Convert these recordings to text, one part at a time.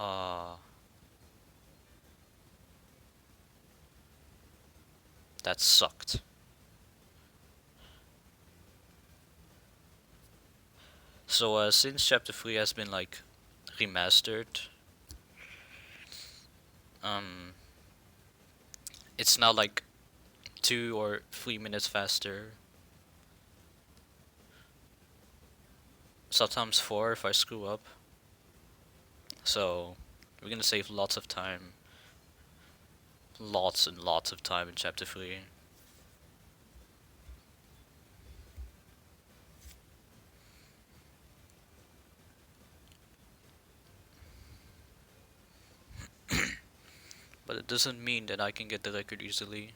Uh, that sucked. So since chapter 3 has been like remastered, um, it's now like 2 or 3 minutes faster. Sometimes 4 if I screw up. So we're gonna save lots of time, lots and lots of time in chapter 3. But it doesn't mean that I can get the record easily.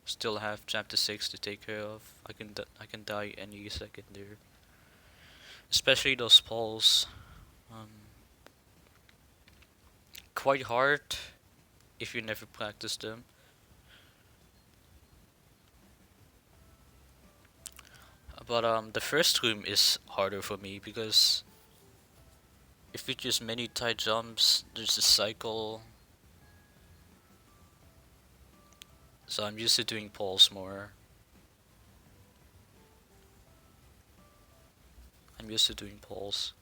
Still have chapter 6 to take care of. I can die any second there. Especially those polls. Um, quite hard if you never practice them. But the first room is harder for me because it features many tight jumps. There's a cycle, so I'm used to doing pulls more. I'm used to doing pulls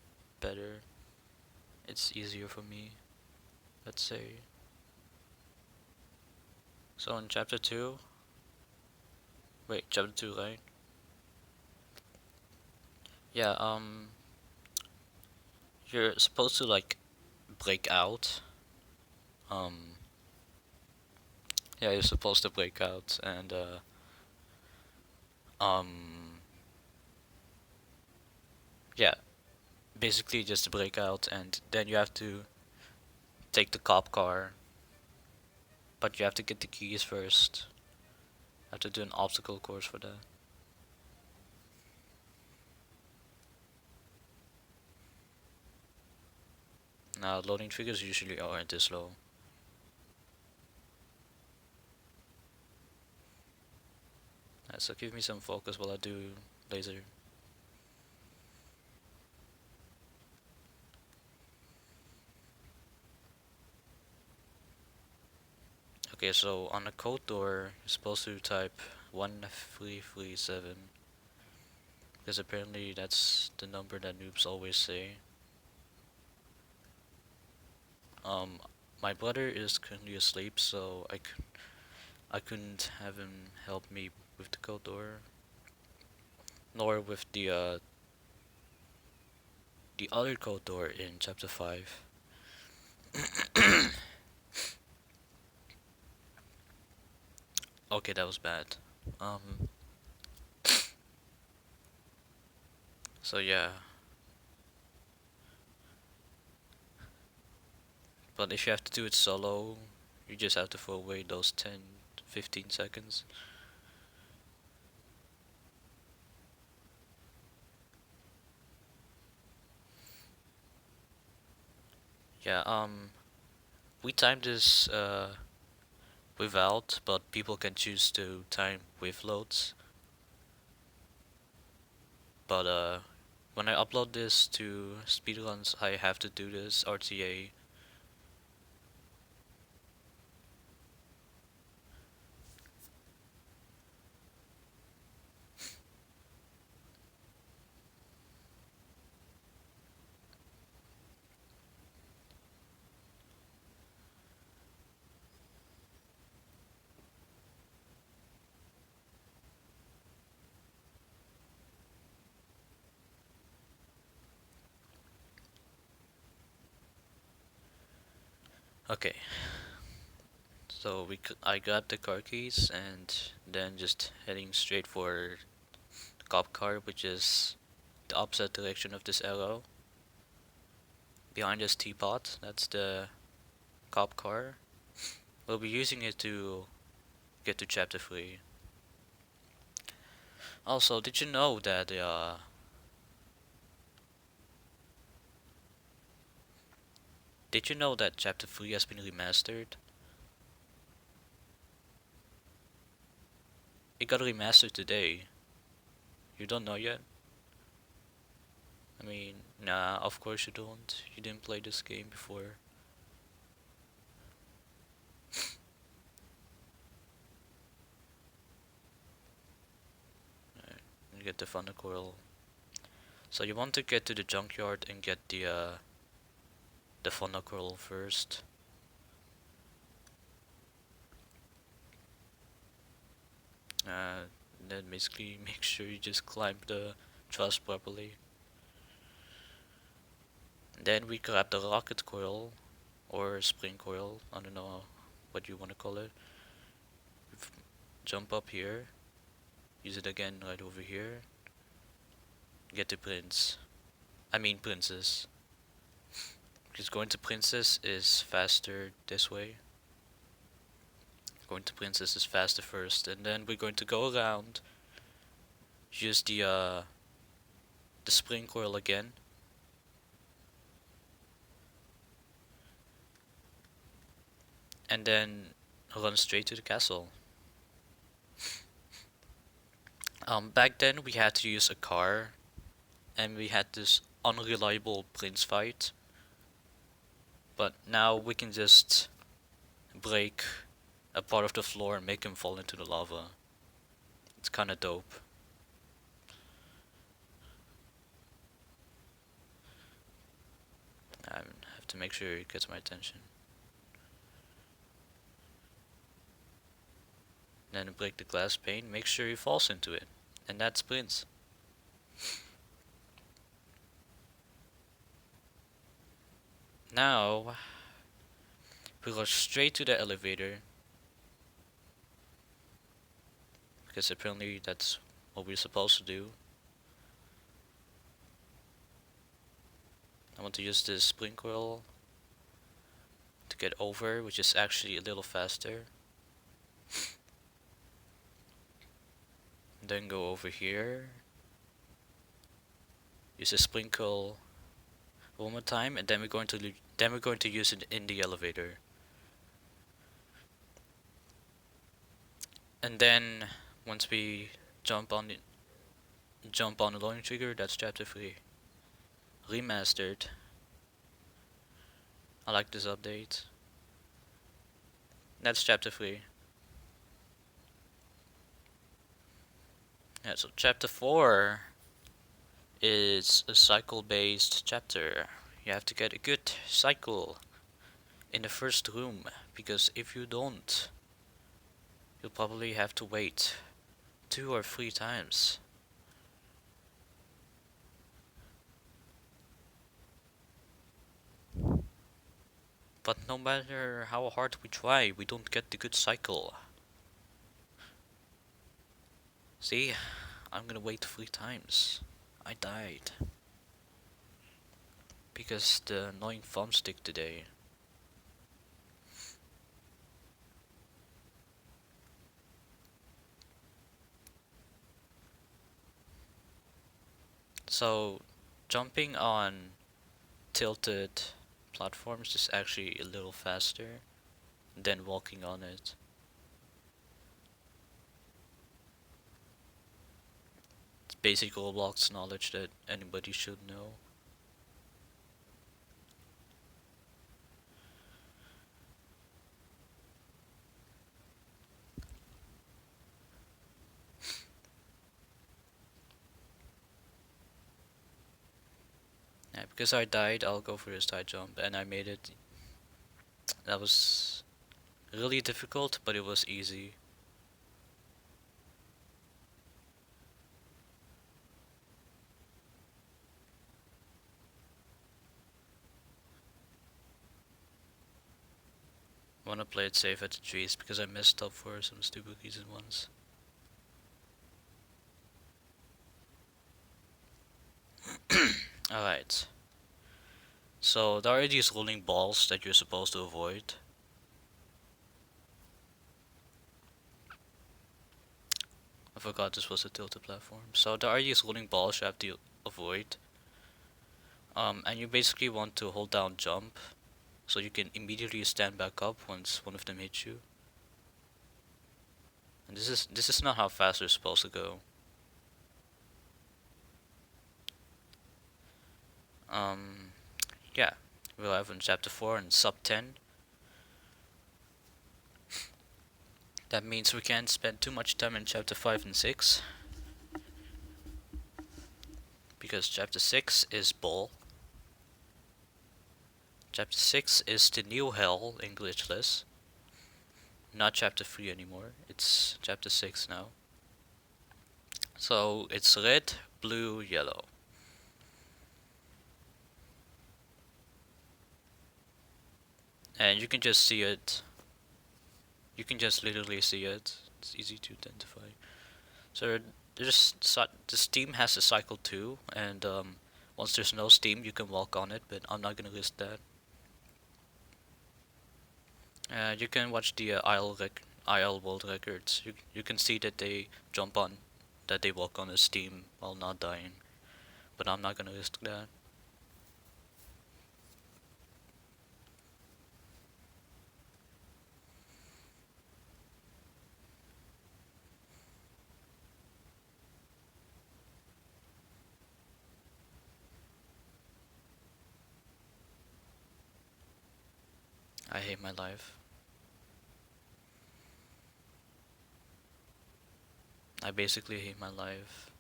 better. It's easier for me, let's say. So in chapter 2, wait, chapter 2, right? Yeah, you're supposed to like break out. Um, yeah, you're supposed to break out and um, yeah, basically just break out, and then you have to take the cop car, but you have to get the keys first. Have to do an obstacle course for that. Now, loading triggers usually aren't this slow. So give me some focus while I do laser. Okay, so on the code door, you're supposed to type 1337. Because apparently that's the number that noobs always say. Um, my brother is currently asleep, so I couldn't have him help me with the code door, nor with the other code door in chapter 5. Okay, that was bad. Um, so yeah. But if you have to do it solo, you just have to throw away those 10, 15 seconds. Yeah, we timed this without, but people can choose to time with loads. But when I upload this to speedruns, I have to do this RTA. Okay, so I got the car keys and then just heading straight for the cop car, which is the opposite direction of this arrow. Behind this teapot, that's the cop car. We'll be using it to get to chapter 3. Also, did you know that chapter 3 has been remastered? It got remastered today. You don't know yet? I mean, nah, of course you don't. You didn't play this game before. gonna get the thunder coil. So you want to get to the junkyard and get the thunder coil first. Uh, then basically make sure you just climb the truss properly. Then we grab the rocket coil or spring coil, I don't know what you want to call it. Jump up here, use it again right over here, get the princess. Because going to princess is faster this way. Going to princess is faster first, and then we're going to go around, use the spring coil again. And then run straight to the castle. Back then we had to use a car, and we had this unreliable prince fight. But now we can just break a part of the floor and make him fall into the lava. It's kinda dope. I have to make sure he gets my attention. Then break the glass pane, make sure he falls into it. And that's Prince. Now, we go straight to the elevator. Because apparently that's what we're supposed to do. I want to use this spring coil to get over, which is actually a little faster. Then go over here. Use a spring coil one more time, and then we're going to use it in the elevator. And then once we jump on the loading trigger, that's chapter 3. Remastered. I like this update. That's chapter 3. Yeah, so chapter 4 is a cycle-based chapter. You have to get a good cycle in the first room, because if you don't, you'll probably have to wait 2 or 3 times. But no matter how hard we try, we don't get the good cycle. See, I'm gonna wait 3 times. I died. Because the annoying thumbstick today. So, jumping on tilted platforms is actually a little faster than walking on it. It's basic Roblox knowledge that anybody should know. Yeah, because I died, I'll go for this side jump, and I made it. That was really difficult, but it was easy. I wanna play it safe at the trees because I messed up for some stupid reason once. Alright. So there are these rolling balls that you're supposed to avoid. I forgot this was a tilted platform. So there are these rolling balls you have to avoid. And you basically want to hold down jump so you can immediately stand back up once one of them hits you. And this is not how fast you're supposed to go. Yeah, we'll have in chapter 4 and sub 10. That means we can't spend too much time in chapter 5 and 6. because chapter 6 is Bull. Chapter 6 is the new hell in Glitchless. Not chapter 3 anymore. It's chapter 6 now. So it's red, blue, yellow. And you can just see it. You can just literally see it. It's easy to identify. So there's the steam has a cycle too, and once there's no steam, you can walk on it. But I'm not gonna list that. You can watch the IL world records. You can see that they jump on, that they walk on a steam while not dying. But I'm not gonna risk that. I hate my life. I basically hate my life.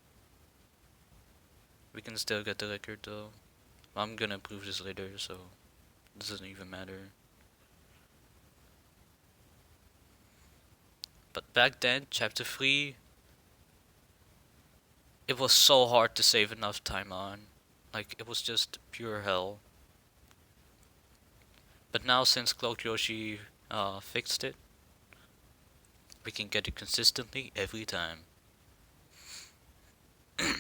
We can still get the record though. I'm gonna prove this later, so this doesn't even matter. But back then, chapter 3, it was so hard to save enough time on. Like, it was just pure hell. But now, since Cloak Yoshi fixed it, we can get it consistently every time. And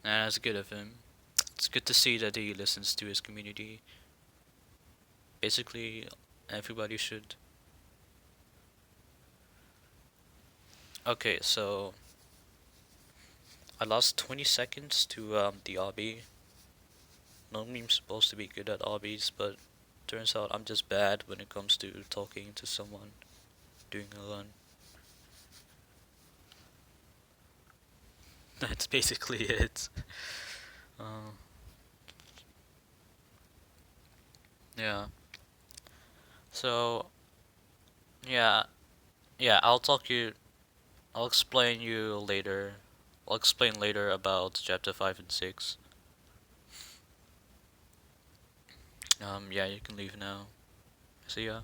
that's good of him. It's good to see that he listens to his community. Basically, everybody should. Okay, so I lost 20 seconds to the obby. Normally I'm supposed to be good at obbies, but turns out I'm just bad when it comes to talking to someone doing a run. That's basically it. Uh, yeah. So yeah, yeah. I'll explain you later. I'll explain later about chapter 5 and 6. Yeah, you can leave now. See ya.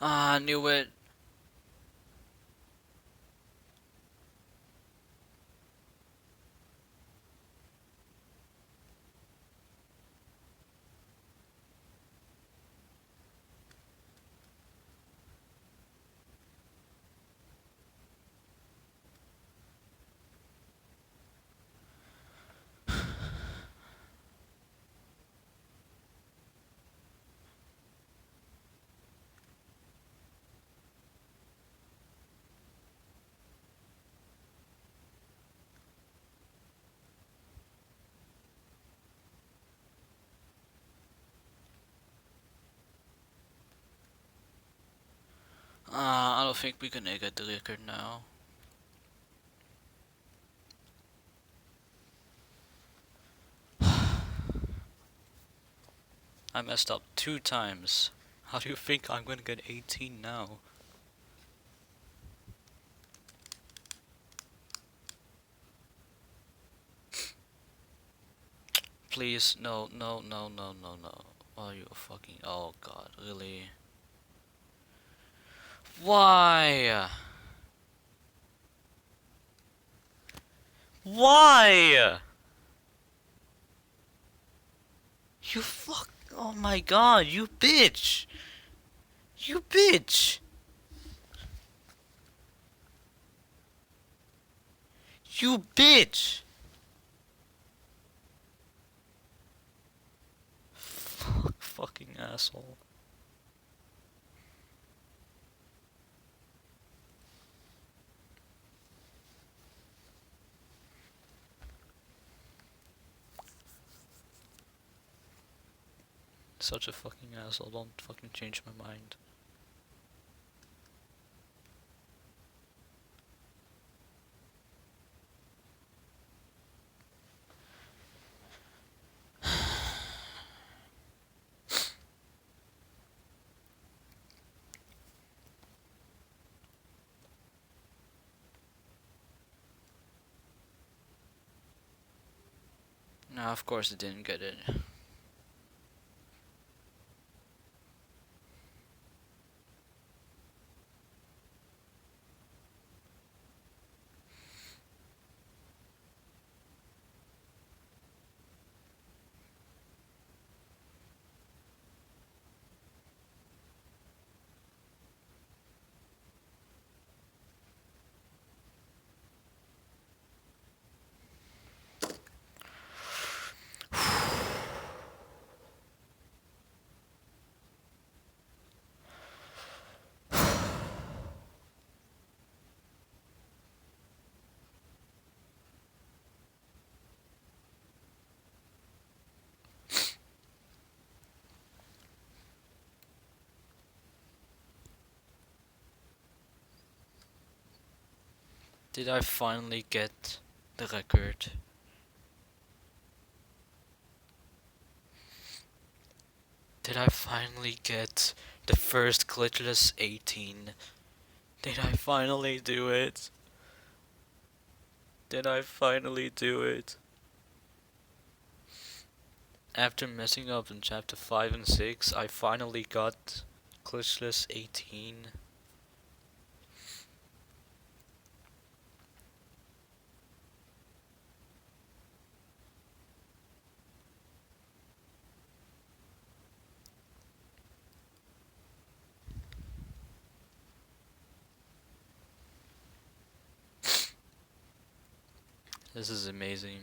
Ah, I knew it. I don't think we can get the record now. I messed up 2 times. How do you think I'm gonna get 18 now? Please, no, no, no, no, no, no. Oh, you fucking. Oh god, really? Why? Why? You fuck. Oh my god, you bitch! You bitch! You bitch! Fucking asshole. Such a fucking asshole, don't fucking change my mind. Nah, of course it didn't get it. Did I finally get the record? Did I finally get the first Glitchless 18? Did I finally do it? Did I finally do it? After messing up in chapter 5 and 6, I finally got Glitchless 18. This is amazing.